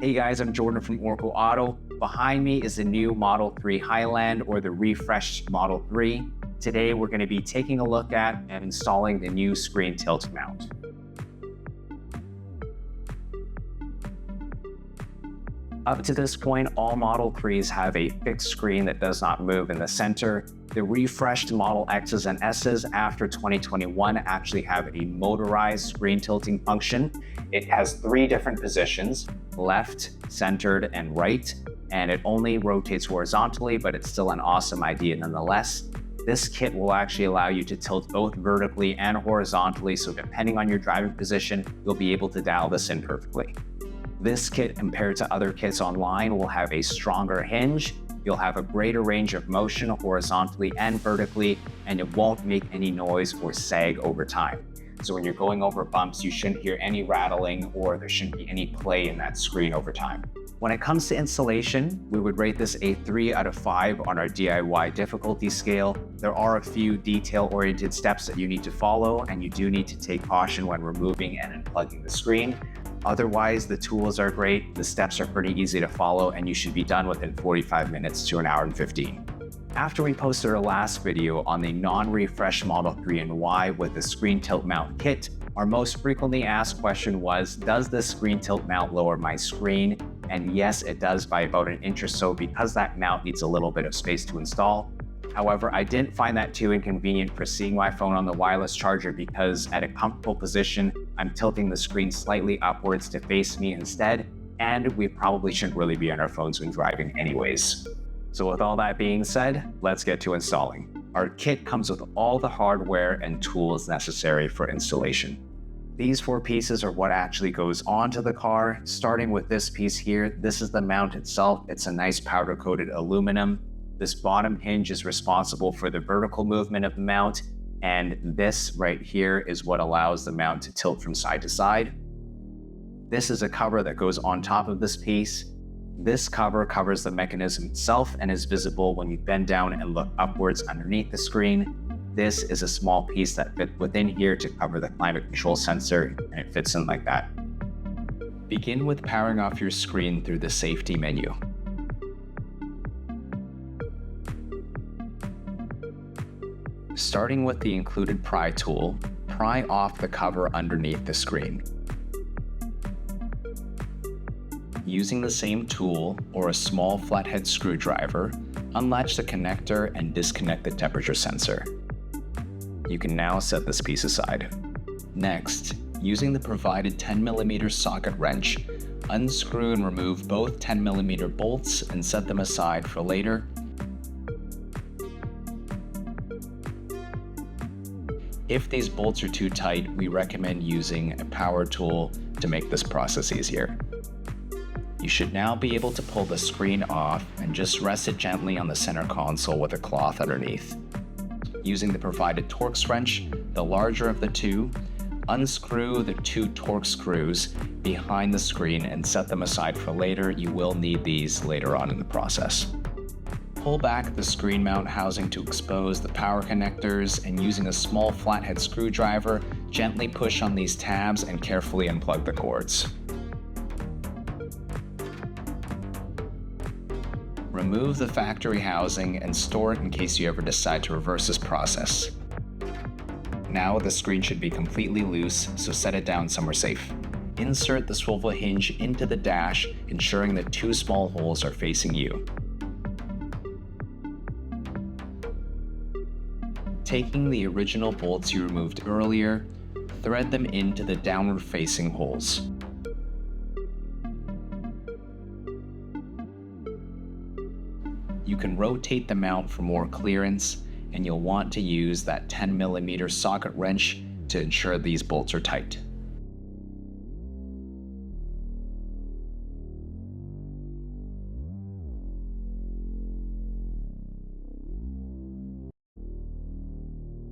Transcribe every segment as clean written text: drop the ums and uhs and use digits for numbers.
Hey guys, I'm Jordan from ORKO Auto. Behind me is the new Model 3 Highland, or the refreshed Model 3. Today we're going to be taking a look at and installing the new screen tilt mount. Up to this point, all Model 3s have a fixed screen that does not move in the center. The refreshed Model X's and S's after 2021 actually have a motorized screen tilting function. It has 3 different positions: left, centered, and right, and it only rotates horizontally, but it's still an awesome idea nonetheless. This kit will actually allow you to tilt both vertically and horizontally, so depending on your driving position, you'll be able to dial this in perfectly. This kit, compared to other kits online, will have a stronger hinge. You'll have a greater range of motion horizontally and vertically, and it won't make any noise or sag over time. So when you're going over bumps, you shouldn't hear any rattling, or there shouldn't be any play in that screen over time. When it comes to installation, we would rate this a 3 out of 5 on our DIY difficulty scale. There are a few detail-oriented steps that you need to follow, and you do need to take caution when removing and unplugging the screen. Otherwise, the tools are great, the steps are pretty easy to follow, and you should be done within 45 minutes to an hour and 15. After we posted our last video on the non-refreshed Model 3 and Y with the screen tilt mount kit, our most frequently asked question was, does this screen tilt mount lower my screen? And yes, it does by about an inch or so, because that mount needs a little bit of space to install. However, I didn't find that too inconvenient for seeing my phone on the wireless charger, because at a comfortable position, I'm tilting the screen slightly upwards to face me instead, and we probably shouldn't really be on our phones when driving anyways. So with all that being said, let's get to installing. Our kit comes with all the hardware and tools necessary for installation. These 4 pieces are what actually goes onto the car. Starting with this piece here, this is the mount itself. It's a nice powder-coated aluminum. This bottom hinge is responsible for the vertical movement of the mount, and this right here is what allows the mount to tilt from side to side. This is a cover that goes on top of this piece. This cover covers the mechanism itself and is visible when you bend down and look upwards underneath the screen. This is a small piece that fits within here to cover the climate control sensor, and it fits in like that. Begin with powering off your screen through the safety menu. Starting with the included pry tool, pry off the cover underneath the screen. Using the same tool or a small flathead screwdriver, unlatch the connector and disconnect the temperature sensor. You can now set this piece aside. Next, using the provided 10mm socket wrench, unscrew and remove both 10mm bolts and set them aside for later. If these bolts are too tight, we recommend using a power tool to make this process easier. You should now be able to pull the screen off and just rest it gently on the center console with a cloth underneath. Using the provided Torx wrench, the larger of the two, unscrew the 2 Torx screws behind the screen and set them aside for later. You will need these later on in the process. Pull back the screen mount housing to expose the power connectors, and using a small flathead screwdriver, gently push on these tabs and carefully unplug the cords. Remove the factory housing and store it in case you ever decide to reverse this process. Now the screen should be completely loose, so set it down somewhere safe. Insert the swivel hinge into the dash, ensuring that 2 small holes are facing you. Taking the original bolts you removed earlier, thread them into the downward facing holes. You can rotate the mount for more clearance, and you'll want to use that 10mm socket wrench to ensure these bolts are tight.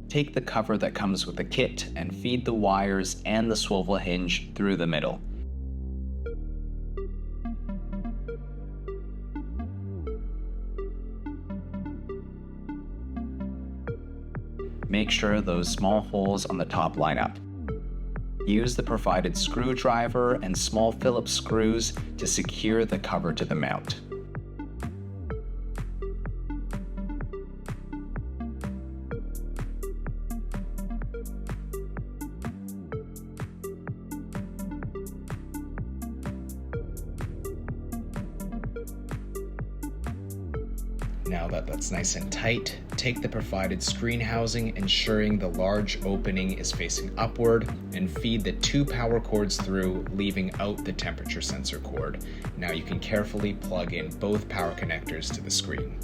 Take the cover that comes with the kit and feed the wires and the swivel hinge through the middle. Make sure those small holes on the top line up. Use the provided screwdriver and small Phillips screws to secure the cover to the mount. Now that that's nice and tight, take the provided screen housing, ensuring the large opening is facing upward, and feed the 2 power cords through, leaving out the temperature sensor cord. Now you can carefully plug in both power connectors to the screen.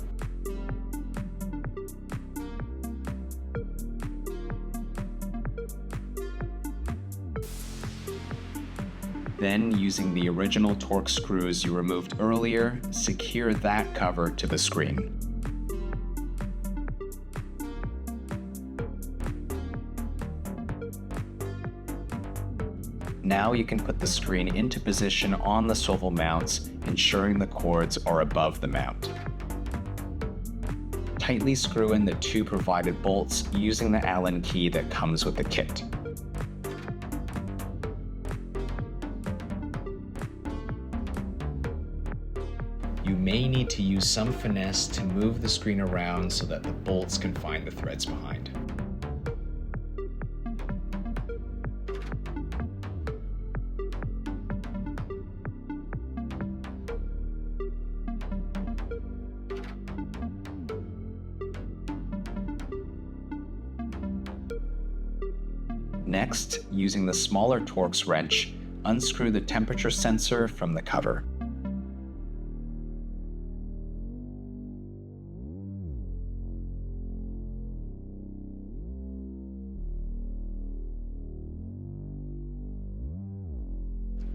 Then, using the original Torx screws you removed earlier, secure that cover to the screen. Now you can put the screen into position on the swivel mounts, ensuring the cords are above the mount. Tightly screw in the 2 provided bolts using the Allen key that comes with the kit. You may need to use some finesse to move the screen around so that the bolts can find the threads behind. Next, using the smaller Torx wrench, unscrew the temperature sensor from the cover.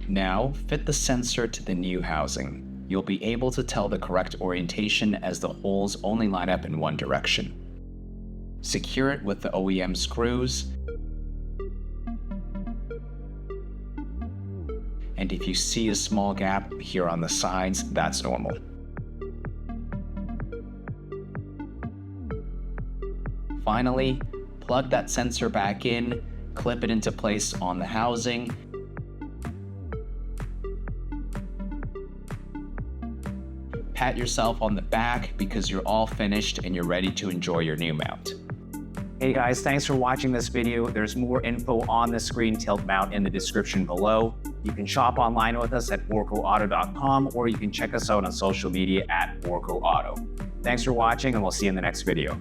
Now, fit the sensor to the new housing. You'll be able to tell the correct orientation as the holes only line up in one direction. Secure it with the OEM screws, and if you see a small gap here on the sides, that's normal. Finally, plug that sensor back in, clip it into place on the housing, pat yourself on the back because you're all finished and you're ready to enjoy your new mount. Hey guys, thanks for watching this video. There's more info on the screen tilt mount in the description below. You can shop online with us at orkoauto.com, or you can check us out on social media at ORKO Auto. Thanks for watching, and we'll see you in the next video.